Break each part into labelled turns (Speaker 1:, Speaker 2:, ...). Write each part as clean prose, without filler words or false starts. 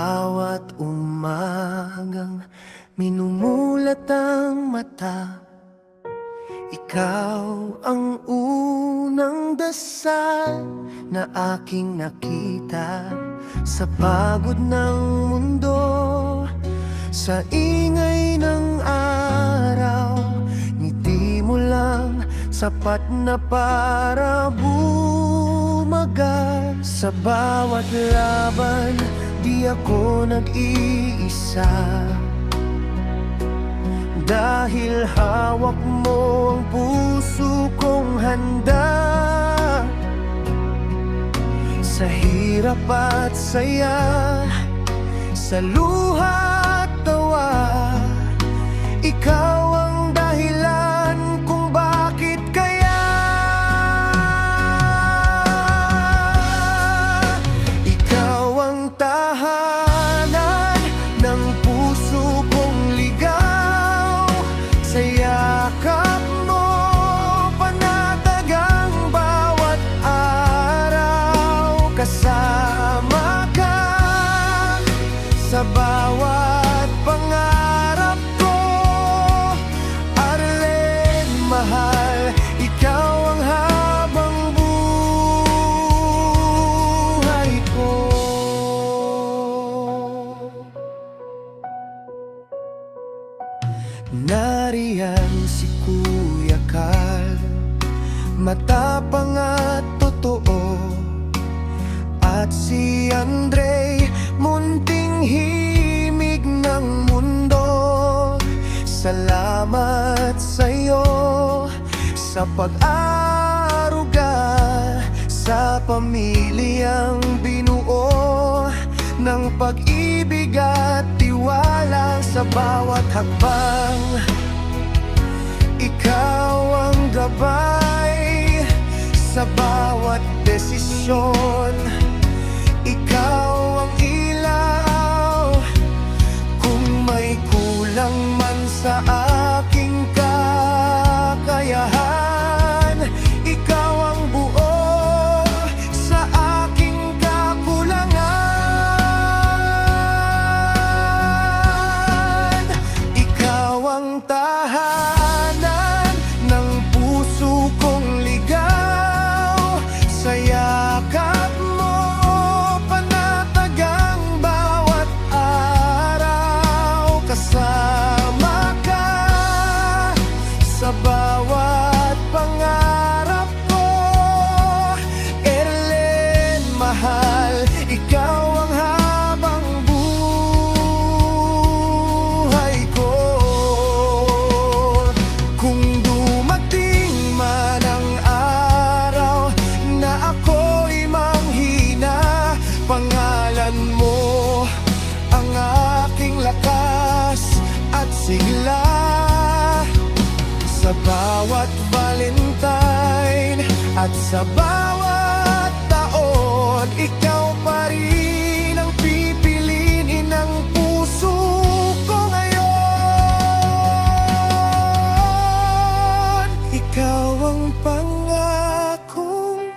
Speaker 1: bawat umagang minumulat ang mata, ikaw ang unang dasal na aking nakita. Sa pagod ng mundo, sa ingay ng araw, ngiti mo lang sapat na para bumagal. Sa bawat laban, di ako nag-iisa, dahil hawak mo ang puso kong handa. Sa hirap at saya, sa luha at tawa, ikaw ang dahilan kung bakit kaya. Ikaw ang tahanan ng puso kong ligaw. Sa yakap mo, panatag ang bawat araw. Kasama ka sa bawat pangarap ko, Arlen, mahal, ikaw ang habang buhay ko. Nariyan si Kuya Kal, matapang at totoo, at si Andre, munting himig ng mundo. Salamat sa'yo sa pag-aaruga sa pamilyang binuo ng pag-ibig at tiwala. Sa bawat hakbang, ikaw ang gabay. Sa bawat desisyon, ikaw ang ilaw. Kung may kulang man sa aking kakayahan, ikaw ang buo sa aking kakulangan. Ikaw ang tahanan ng puso kong ligaw. Sa yakap mo, panatag ang bawat araw. Kasama ka sa bawat pangarap ko, Erlen, mahal, ikaw ang habang buhay ko. Kung dumating man ang araw na ako'y manghina, pangalan mo ang aking lakas at sigla. Sa bawat Valentine at sa bawat taon, ikaw pa rin ang pipiliin ng puso ko ngayon. Ikaw ang pangakong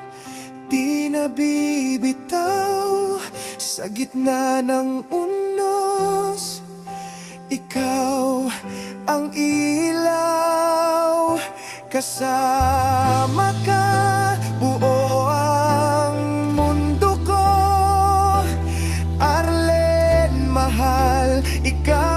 Speaker 1: di nabibitaw sa gitna ng unos. Ikaw ang ilaw. Kasama ka, buo ang mundo ko, Arlen, mahal, ikaw